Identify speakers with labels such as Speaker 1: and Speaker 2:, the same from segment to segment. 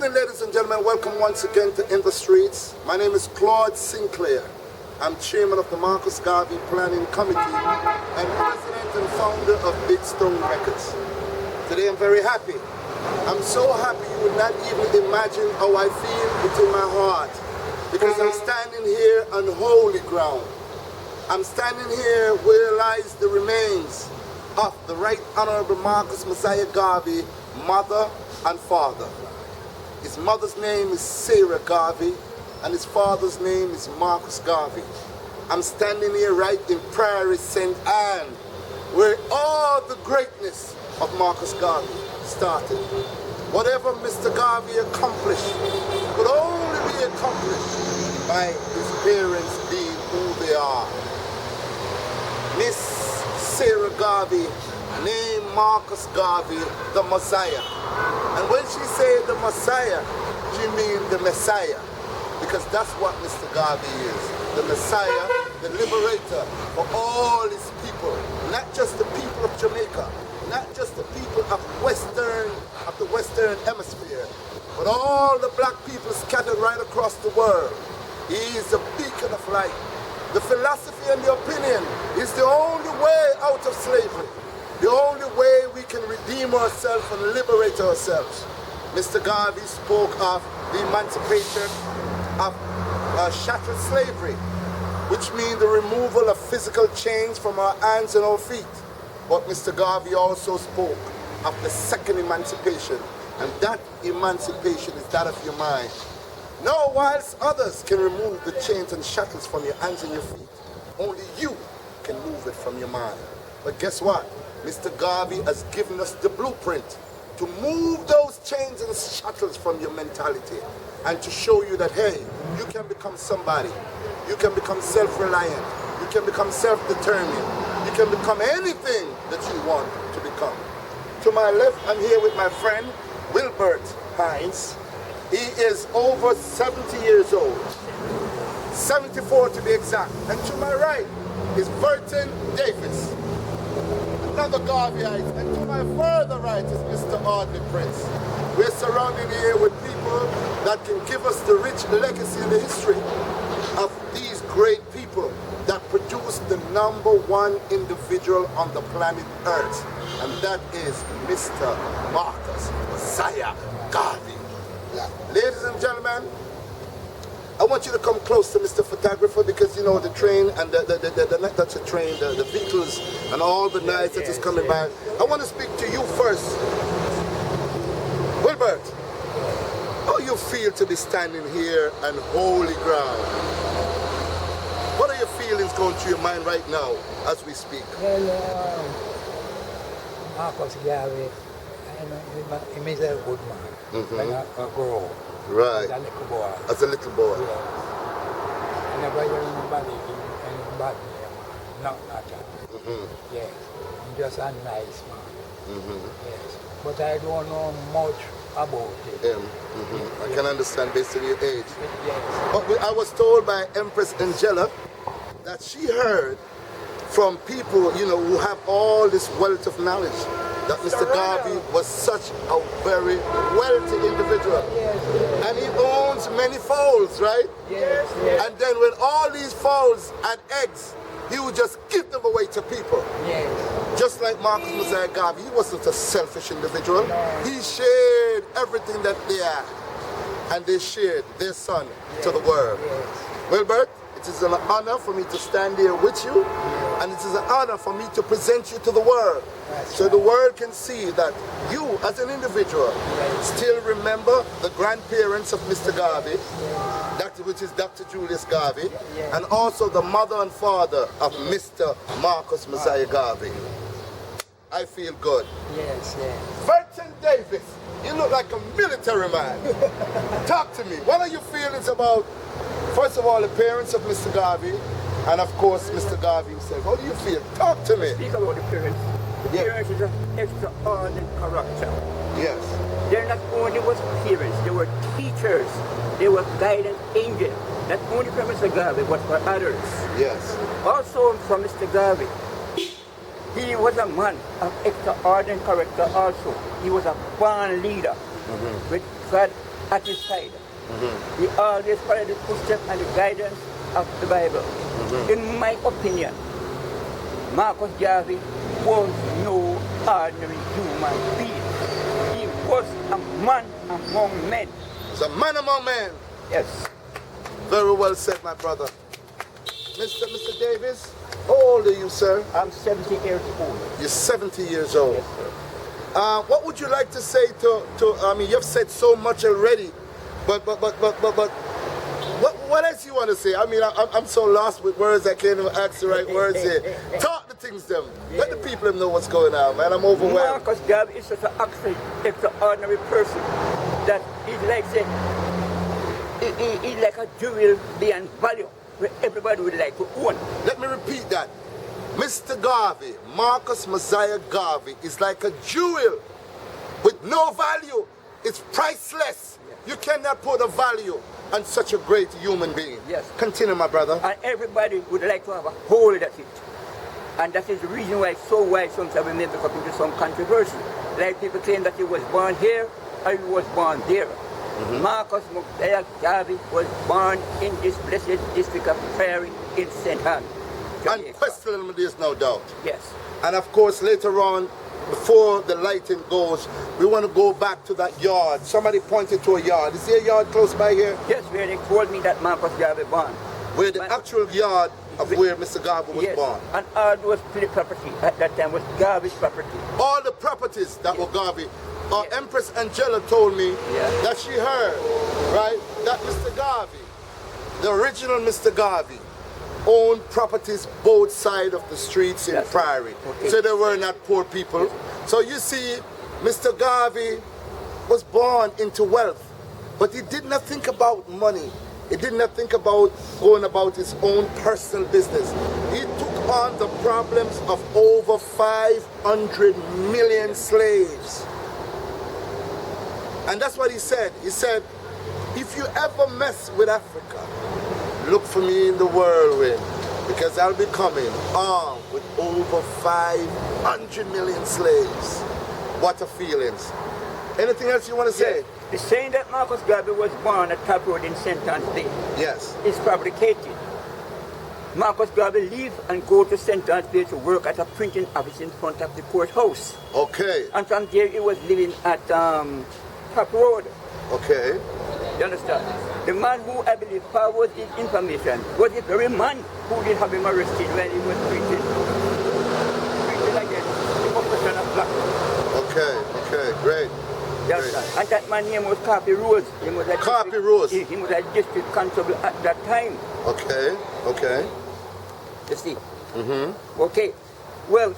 Speaker 1: evening, ladies and gentlemen. Welcome once again to In the Streets. My name is Claude Sinclair. I'm chairman of the Marcus Garvey Planning Committee and president and founder of Big Stone Records. Today I'm very happy. I'm so happy you would not even imagine how I feel within my heart, because I'm standing here on holy ground. I'm standing here where lies the remains of the Right Honorable Marcus Mosiah Garvey, mother and father. His mother's name is Sarah Garvey, and his father's name is Marcus Garvey. I'm standing here right in Priory, St. Anne, where all the greatness of Marcus Garvey started. Whatever Mr. Garvey accomplished could only be accomplished by his parents being who they are. Miss Sarah Garvey named Marcus Garvey the Messiah. And when she said the Messiah, she means the Messiah, because that's what Mr. Garvey is. The Messiah, the liberator for all his people, not just the people of Jamaica, not just the people of the Western Hemisphere, but all the black people scattered right across the world. He is a beacon of light. The philosophy and the opinion is the only way out of slavery. The only way we can redeem ourselves and liberate ourselves. Mr. Garvey spoke of the emancipation of shattered slavery, which means the removal of physical chains from our hands and our feet. But Mr. Garvey also spoke of the second emancipation, and that emancipation is that of your mind. No, whilst others can remove the chains and shackles from your hands and your feet, only you can move it from your mind. But guess what? Mr. Garvey has given us the blueprint to move those chains and shackles from your mentality, and to show you that, hey, you can become somebody. You can become self-reliant. You can become self-determined. You can become anything that you want to become. To my left, I'm here with my friend, Wilbert Hines. He is over 70 years old. 74 to be exact. And to my right is Burton Davis, another Garveyite. And to my further right is Mr. Audley Prince. We're surrounded here with people that can give us the rich legacy and the history of these great people that produced the #1 individual on the planet Earth. And that is Mr. Marcus Mosiah Garvey. Ladies and gentlemen, I want you to come close to Mr. Photographer, because you know the train and not that's a train, the vehicles and all the nights that is coming by. I want to speak to you first. Wilbert, how you feel to be standing here on holy ground? What are your feelings going through your mind right now as we speak?
Speaker 2: Well, Marcus Garvey, he is a good man. I grow up.
Speaker 1: Right.
Speaker 2: As a little boy.
Speaker 1: As a little boy.
Speaker 2: Yes. I never hear anybody give any bad name. Not at all. Yes. I'm just a nice man. Yes. But I don't know much about it.
Speaker 1: I can understand based on your age.
Speaker 2: Yes.
Speaker 1: But I was told by Empress Angela that she heard from people, you know, who have all this wealth of knowledge, that Mr. Garvey was such a very wealthy individual.
Speaker 2: Yes.
Speaker 1: And he owns many fowls, right?
Speaker 2: Yes. Yes.
Speaker 1: And then when all these fowls had eggs, he would just give them away to people.
Speaker 2: Yes.
Speaker 1: Just like Marcus Mosiah Garvey, he wasn't a selfish individual.
Speaker 2: No.
Speaker 1: He shared everything that they had, and they shared their son to the world.
Speaker 2: Yes.
Speaker 1: Wilbert, it is an honor for me to stand here with you, and it is an honor for me to present you to the world. So the world can see that you, as an individual, still remember the grandparents of Mr. Garvey, which is Dr. Julius Garvey, and also the mother and father of Mr. Marcus Mosiah Garvey. I feel good.
Speaker 2: Yes, yes.
Speaker 1: Burton Davis, you look like a military man. Talk to me. What are your feelings about, first of all, the parents of Mr. Garvey, and of course, Mr. Garvey himself? How do you feel? Talk to me.
Speaker 3: Speak about the parents. The parents is an extraordinary character.
Speaker 1: Yes.
Speaker 3: They not only was parents, they were teachers, they were guidance angels. Not only for Mr. Garvey, but for others.
Speaker 1: Yes.
Speaker 3: Also from Mr. Garvey, he was a man of extraordinary character also. He was a born leader. With God at his side. He always followed the footsteps and the guidance of the Bible. In my opinion, Marcus Garvey was no ordinary human being. He was a man among men.
Speaker 1: He's a man among men.
Speaker 3: Yes.
Speaker 1: Very well said, my brother. Mr. Davis, how old are you, sir?
Speaker 3: I'm 70 years old.
Speaker 1: You're 70 years old.
Speaker 3: Yes, sir.
Speaker 1: What would you like to say to I mean, you've said so much already, but what else you want to say? I mean, I'm so lost with words, I can't even ask the right words here. Talk the things them. Let the people know what's going on, man. I'm overwhelmed.
Speaker 3: Marcus Garvey is such an extraordinary person that he's like, say, he's like a jewel beyond value, where everybody would like to own.
Speaker 1: Let me repeat that. Mr. Garvey, Marcus Mosiah Garvey, is like a jewel with no value. It's priceless.
Speaker 3: Yes.
Speaker 1: You cannot put a value on such a great human being.
Speaker 3: Yes.
Speaker 1: Continue, my brother.
Speaker 3: And everybody would like to have a hold at it. And that is the reason why sometimes we may become into some controversy. Like people claim that he was born here or he was born there. Marcus Mosiah Garvey was born in this blessed district of Priory in St. Anne.
Speaker 1: Unquestionably, there's no doubt.
Speaker 3: Yes.
Speaker 1: And of course, later on, before the lighting goes, we want to go back to that yard. Somebody pointed to a yard. Is there a yard close by here?
Speaker 3: Yes, where they told me that Marcus Garvey born.
Speaker 1: Where the actual yard of where Mr. Garvey was born.
Speaker 3: And all those property at that time was Garvey's property.
Speaker 1: All the properties that were Garvey. Empress Angela told me that she heard, right, that Mr. Garvey, the original Mr. Garvey, owned properties both sides of the streets in Priory.
Speaker 3: Okay.
Speaker 1: So they were not poor people. So you see, Mr. Garvey was born into wealth, but he did not think about money. He did not think about going about his own personal business. He took on the problems of over 500 million slaves. And that's what he said. He said, if you ever mess with Africa, look for me in the whirlwind, because I'll be coming armed with over 500 million slaves. What a feelings. Anything else you want to say?
Speaker 3: Yes. The saying that Marcus Garvey was born at Top Road in St. Anne's Bay is fabricated. Marcus Garvey lived and go to St. Anne's Bay to work at a printing office in front of the courthouse.
Speaker 1: Okay.
Speaker 3: And from there he was living at Top Road.
Speaker 1: Okay.
Speaker 3: You understand? The man who I believe forwarded his information was the very man who did have him arrested when he was preaching against the oppression of black.
Speaker 1: Okay, great.
Speaker 3: You understand? And that man's name was Carpy Rose. He was a
Speaker 1: Carpy Rose.
Speaker 3: He was a district constable at that time.
Speaker 1: Okay.
Speaker 3: You see? Okay. Well,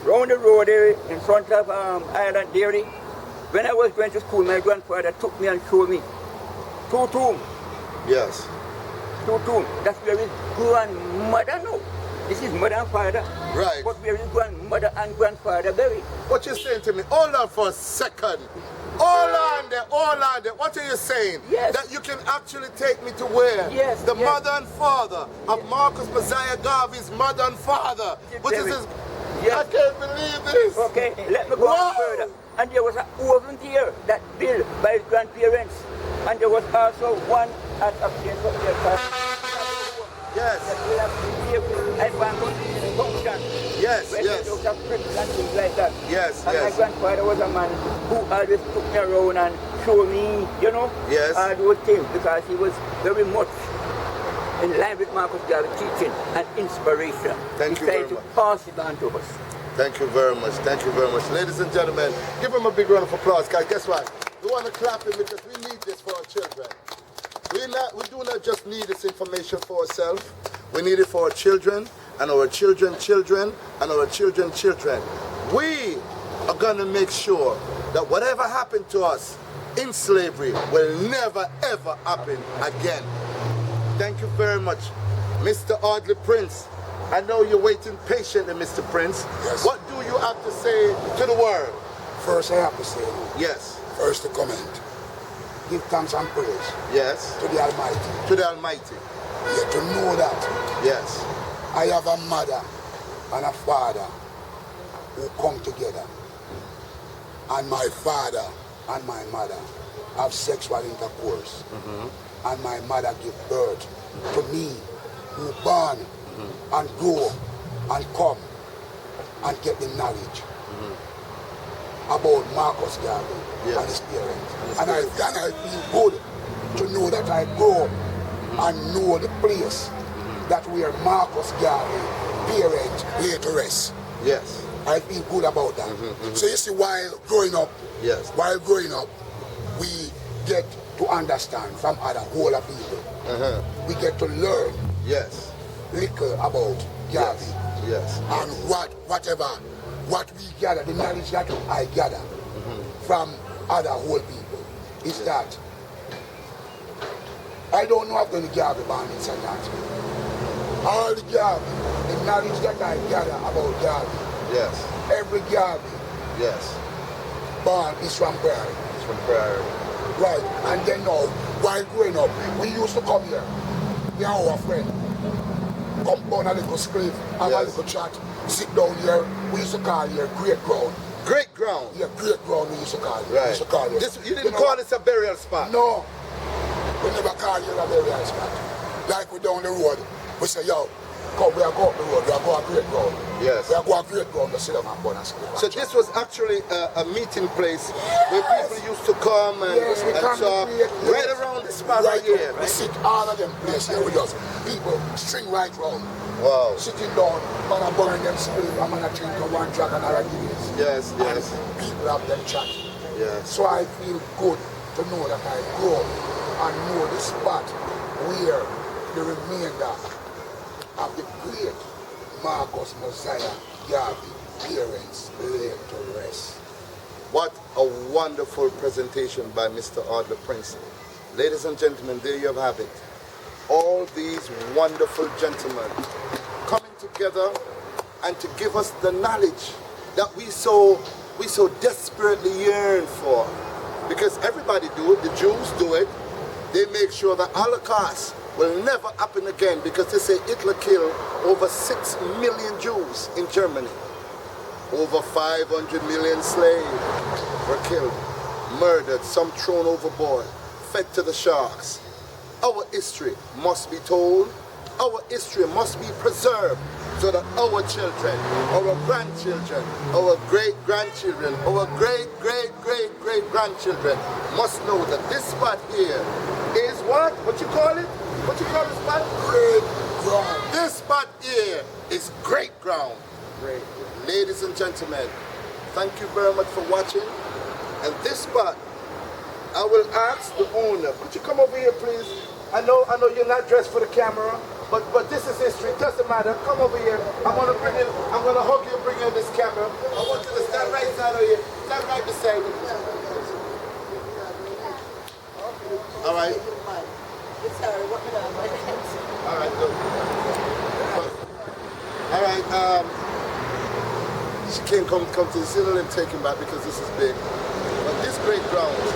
Speaker 3: round the road there in front of Island Dairy, when I was going to school, my grandfather took me and showed me two tombs.
Speaker 1: Yes.
Speaker 3: Two tombs. That's where his grandmother no. This is mother and father.
Speaker 1: Right.
Speaker 3: But where his grandmother and grandfather buried.
Speaker 1: What you saying to me? Hold on for a second. Hold on there. What are you saying?
Speaker 3: Yes.
Speaker 1: That you can actually take me to where?
Speaker 3: Yes.
Speaker 1: The mother and father of Marcus Mosiah Garvey's mother and father. Which is his...
Speaker 3: Yes.
Speaker 1: I can't believe this.
Speaker 3: Okay, let me go on further. And there was an oven there that built by his grandparents. And there was also one at a place up there.
Speaker 1: Yes. Yes.
Speaker 3: And things like that.
Speaker 1: Yes.
Speaker 3: And my grandfather was a man who always took me around and showed me, you know, all those things, because he was very much in line with Marcus Garvey teaching and inspiration.
Speaker 1: Thank you very much.
Speaker 3: He tried to pass it on to us.
Speaker 1: Thank you very much. Ladies and gentlemen, give him a big round of applause, guys. Guess what? We want to clap him because we need this for our children. We do not just need this information for ourselves. We need it for our children and our children's children and our children's children. We are going to make sure that whatever happened to us in slavery will never ever happen again. Thank you very much, Mr. Audley Prince. I know you're waiting patiently, Mr. Prince.
Speaker 4: Yes.
Speaker 1: What do you have to say to the world?
Speaker 4: First I have to say,
Speaker 1: Yes.
Speaker 4: first to comment. Give thanks and praise.
Speaker 1: Yes.
Speaker 4: To the Almighty.
Speaker 1: To the Almighty.
Speaker 4: Yeah, to know that
Speaker 1: Yes.
Speaker 4: I have a mother and a father who come together. And my father and my mother have sexual intercourse, and my mother give birth to me, who born and grow and come and get the knowledge about Marcus Garvey and his parents. And I feel good to know that I grow and know the place that where Marcus Garvey, parents, lay to rest.
Speaker 1: Yes.
Speaker 4: I feel good about that. So you see, while growing up, we get to understand from other older people. We get to learn little about Garvey.
Speaker 1: Yes.
Speaker 4: And what we gather, the knowledge that I gather from other old people is that I don't know if any Garvey born in St. Anthony. All the Garvey, the knowledge that I gather about Garvey, every Garvey born is from Priory.
Speaker 1: It's from Priory.
Speaker 4: Right, and then now, while growing up, we used to come here, me and our friend, come down a little scrape, have a little chat, sit down here, we used to call here Great Ground.
Speaker 1: Great Ground?
Speaker 4: Yeah, Great Ground we used to call it.
Speaker 1: Right.
Speaker 4: We used to call it.
Speaker 1: You didn't call this a burial spot?
Speaker 4: No, we never call it a burial spot. Like we down the road, we say, yo, come, we are going up the road, we are going to Great Ground.
Speaker 1: Yes.
Speaker 4: We are going to Great Ground to sit down and burn and scrape.
Speaker 1: So this was actually a meeting place where people used to come and, talk right around the spot right here.
Speaker 4: We sit all of them places here with us. People string right round.
Speaker 1: Wow.
Speaker 4: Sitting down, man are burning them scrape, I'm going to drink one drink and a Guinness.
Speaker 1: Yes.
Speaker 4: And people have them chat.
Speaker 1: Yes.
Speaker 4: So I feel good to know that I grow and know the spot where the remainder of the great Marcus Mosiah Garvey parents lay to rest.
Speaker 1: What a wonderful presentation by Mr. Audley Prince. Ladies and gentlemen, there you have it. All these wonderful gentlemen coming together and to give us the knowledge that we so desperately yearn for. Because everybody do it, the Jews do it. They make sure that Holocaust will never happen again, because they say Hitler killed over 6 million Jews in Germany. Over 500 million slaves were killed, murdered, some thrown overboard, fed to the sharks. Our history must be told. Our history must be preserved so that our children, our grandchildren, our great-grandchildren, our great-great-great-great-grandchildren must know that this spot here is what? What you call it? What you call this spot?
Speaker 4: Great ground.
Speaker 1: This spot here is great ground. Great. Ladies and gentlemen, thank you very much for watching. And this spot, I will ask the owner, could you come over here, please? I know you're not dressed for the camera, but this is history. It doesn't matter. Come over here. I'm gonna hug you and bring you this camera. I want you to stand right side of you. Stand right beside me. All right. All right, good. All right, she can't come to the ceiling and take him back because this is big. But this great ground is